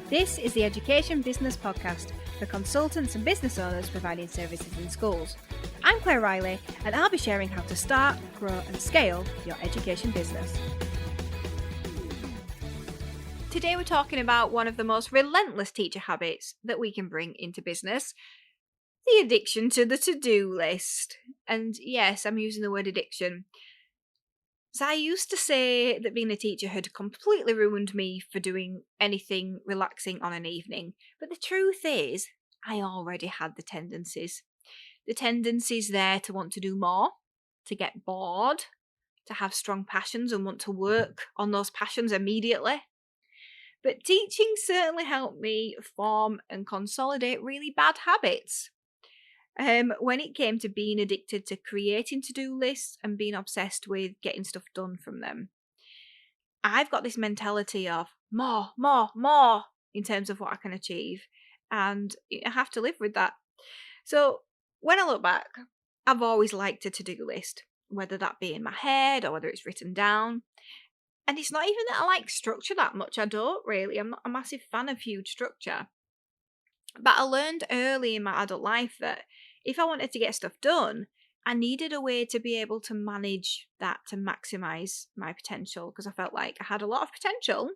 This is the Education Business Podcast for consultants and business owners providing services in schools. I'm Claire Riley, and I'll be sharing how to start, grow and scale your education business. Today we're talking about one of the most relentless teacher habits that we can bring into business, the addiction to the to-do list. And yes, I'm using the word addiction. So I used to say that being a teacher had completely ruined me for doing anything relaxing on an evening. But the truth is, I already had the tendencies. The tendencies there to want to do more, to get bored, to have strong passions and want to work on those passions immediately. But teaching certainly helped me form and consolidate really bad habits. When it came to being addicted to creating to-do lists and being obsessed with getting stuff done from them. I've got this mentality of more in terms of what I can achieve, and I have to live with that. So when I look back, I've always liked a to-do list, whether that be in my head or whether it's written down. And it's not even that I like structure that much. I don't really. I'm not a massive fan of huge structure. But I learned early in my adult life that if I wanted to get stuff done, I needed a way to be able to manage that to maximize my potential, because I felt like I had a lot of potential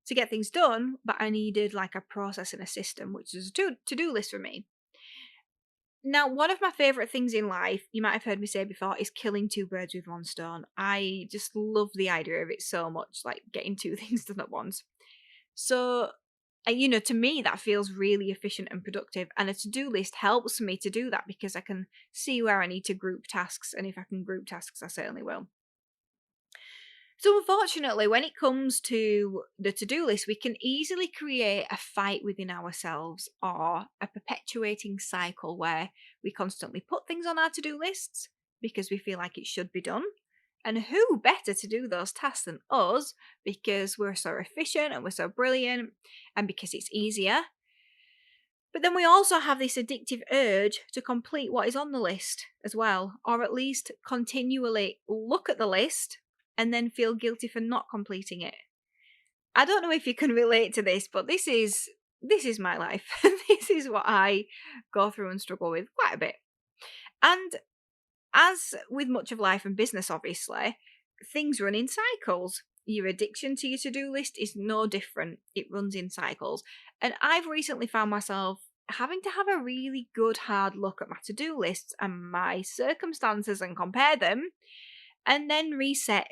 to get things done, but I needed like a process and a system, which is a to-do list for me. Now, one of my favorite things in life, you might have heard me say before, is killing two birds with one stone. I just love the idea of it so much, like getting two things done at once. So to me, that feels really efficient and productive. And a to-do list helps me to do that because I can see where I need to group tasks. And if I can group tasks, I certainly will. So unfortunately, when it comes to the to-do list, we can easily create a fight within ourselves or a perpetuating cycle where we constantly put things on our to-do lists because we feel like it should be done. And who better to do those tasks than us, because we're so efficient and we're so brilliant and because it's easier. But then we also have this addictive urge to complete what is on the list as well, or at least continually look at the list and then feel guilty for not completing it. I don't know if you can relate to this, but this is my life. This is what I go through and struggle with quite a bit. And as with much of life and business, obviously, things run in cycles. Your addiction to your to-do list is no different. It runs in cycles. And I've recently found myself having to have a really good hard look at my to-do lists and my circumstances and compare them, and then reset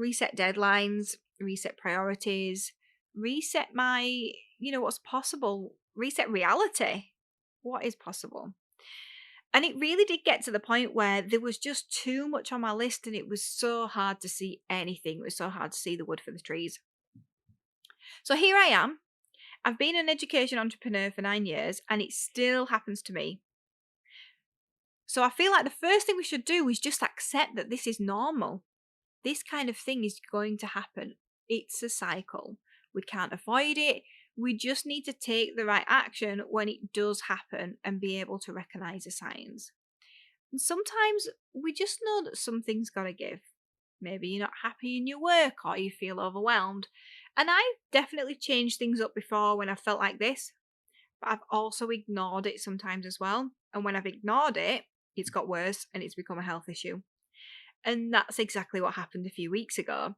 deadlines, reset priorities, reset my, what's possible, reset reality, what is possible. And it really did get to the point where there was just too much on my list and it was so hard to see anything. It was so hard to see the wood for the trees. So here I am. I've been an education entrepreneur for 9 years and it still happens to me. So I feel like the first thing we should do is just accept that this is normal. This kind of thing is going to happen. It's a cycle. We can't avoid it. We just need to take the right action when it does happen and be able to recognize the signs. And sometimes we just know that something's got to give. Maybe you're not happy in your work or you feel overwhelmed. And I've definitely changed things up before when I felt like this, but I've also ignored it sometimes as well. And when I've ignored it, it's got worse and it's become a health issue. And that's exactly what happened a few weeks ago.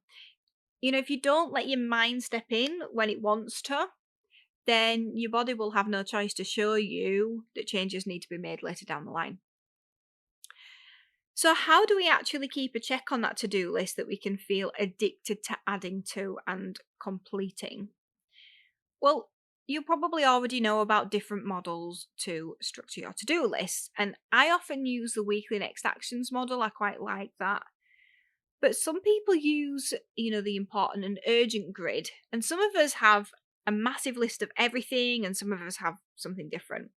If you don't let your mind step in when it wants to, then your body will have no choice to show you that changes need to be made later down the line. So how do we actually keep a check on that to-do list that we can feel addicted to adding to and completing? Well, you probably already know about different models to structure your to-do lists, and I often use the weekly next actions model. I quite like that. But some people use, the important and urgent grid, and some of us have a massive list of everything and some of us have something different.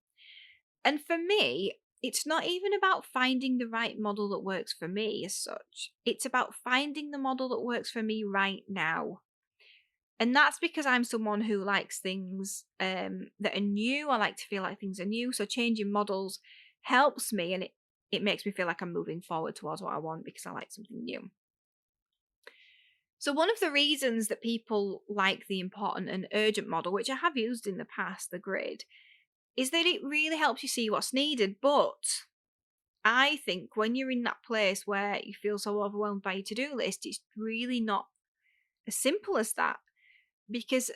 And for me, it's not even about finding the right model that works for me as such. It's about finding the model that works for me right now. And that's because I'm someone who likes things that are new. I like to feel like things are new. So changing models helps me, and it makes me feel like I'm moving forward towards what I want because I like something new. So one of the reasons that people like the important and urgent model, which I have used in the past, the grid, is that it really helps you see what's needed. But I think when you're in that place where you feel so overwhelmed by your to-do list, it's really not as simple as that, because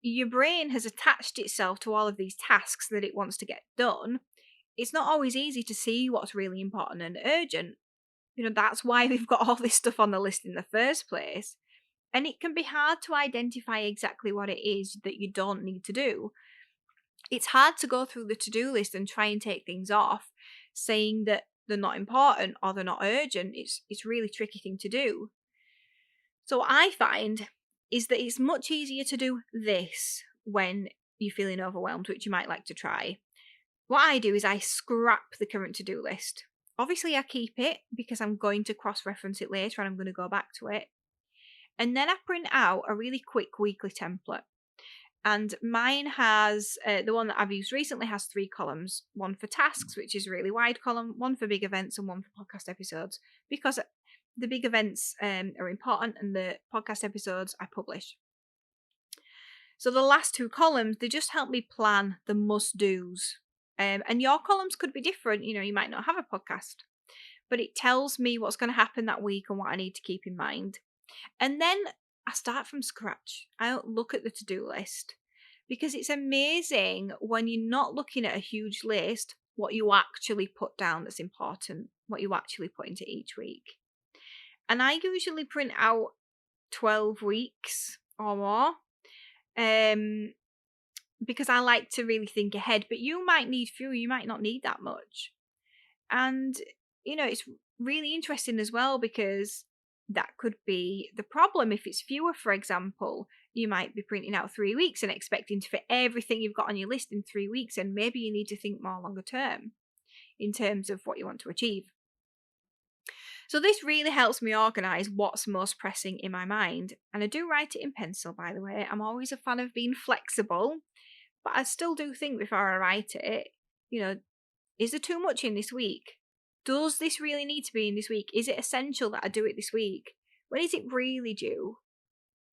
your brain has attached itself to all of these tasks that it wants to get done. It's not always easy to see what's really important and urgent. That's why we've got all this stuff on the list in the first place. And it can be hard to identify exactly what it is that you don't need to do. It's hard to go through the to-do list and try and take things off, saying that they're not important or they're not urgent. It's a really tricky thing to do. So what I find is that it's much easier to do this when you're feeling overwhelmed, which you might like to try. What I do is I scrap the current to-do list. Obviously I keep it because I'm going to cross-reference it later and I'm going to go back to it. And then I print out a really quick weekly template. And mine has, the one that I've used recently has 3 columns. One for tasks, which is a really wide column, one for big events, and one for podcast episodes. Because the big events are important and the podcast episodes I publish. So the last 2 columns, they just help me plan the must-dos. And your columns could be different. You might not have a podcast. But it tells me what's going to happen that week and what I need to keep in mind. And then I start from scratch. I don't look at the to-do list, because it's amazing when you're not looking at a huge list what you actually put down that's important, what you actually put into each week. And I usually print out 12 weeks or more, because I like to really think ahead. But you might need fewer, you might not need that much. And, it's really interesting as well, because that could be the problem. If it's fewer, for example, you might be printing out 3 weeks and expecting to fit everything you've got on your list in 3 weeks, and maybe you need to think more longer term in terms of what you want to achieve. So this really helps me organise what's most pressing in my mind. And I do write it in pencil, by the way. I'm always a fan of being flexible, but I still do think before I write it, is there too much in this week? Does this really need to be in this week? Is it essential that I do it this week? When is it really due?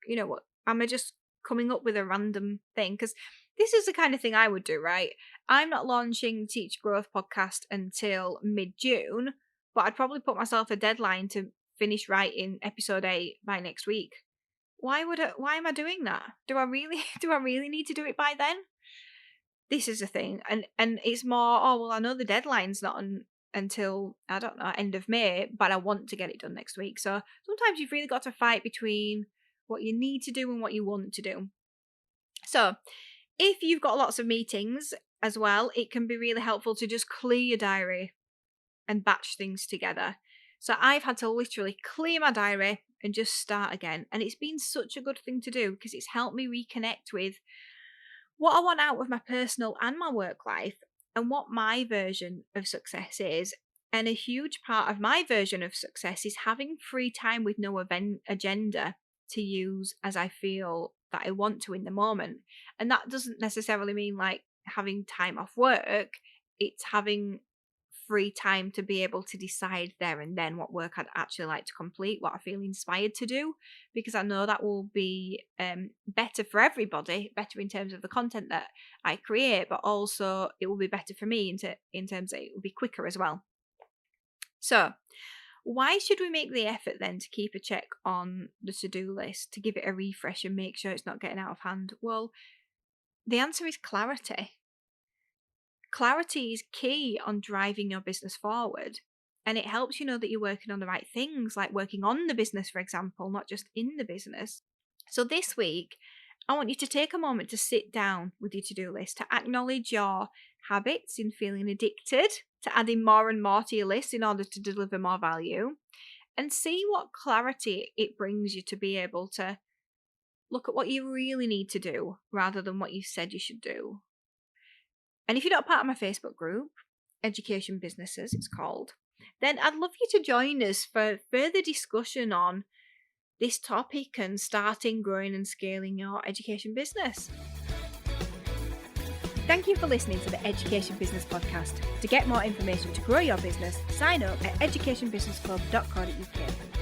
What? Am I just coming up with a random thing? Because this is the kind of thing I would do, right? I'm not launching the Teach Growth podcast until mid-June, but I'd probably put myself a deadline to finish writing episode 8 by next week. Why am I doing that? Do I really need to do it by then? This is the thing. And it's more, I know the deadline's not until, I don't know, end of May, but I want to get it done next week. So sometimes you've really got to fight between what you need to do and what you want to do. So if you've got lots of meetings as well, it can be really helpful to just clear your diary and batch things together. So I've had to literally clear my diary and just start again. And it's been such a good thing to do, because it's helped me reconnect with what I want out of my personal and my work life, and what my version of success is. And a huge part of my version of success is having free time with no agenda to use as I feel that I want to in the moment. And that doesn't necessarily mean like having time off work. It's having free time to be able to decide there and then what work I'd actually like to complete, what I feel inspired to do, because I know that will be better for everybody, better in terms of the content that I create, but also it will be better for me in terms of it will be quicker as well. So why should we make the effort then to keep a check on the to-do list, to give it a refresh and make sure it's not getting out of hand? Well, the answer is clarity. Clarity is key on driving your business forward, and it helps you know that you're working on the right things, like working on the business, for example, not just in the business. So this week, I want you to take a moment to sit down with your to-do list, to acknowledge your habits in feeling addicted to adding more and more to your list in order to deliver more value, and see what clarity it brings you to be able to look at what you really need to do rather than what you said you should do. And if you're not part of my Facebook group, Education Businesses it's called, then I'd love you to join us for further discussion on this topic and starting, growing and scaling your education business. Thank you for listening to the Education Business Podcast. To get more information to grow your business, sign up at educationbusinessclub.co.uk.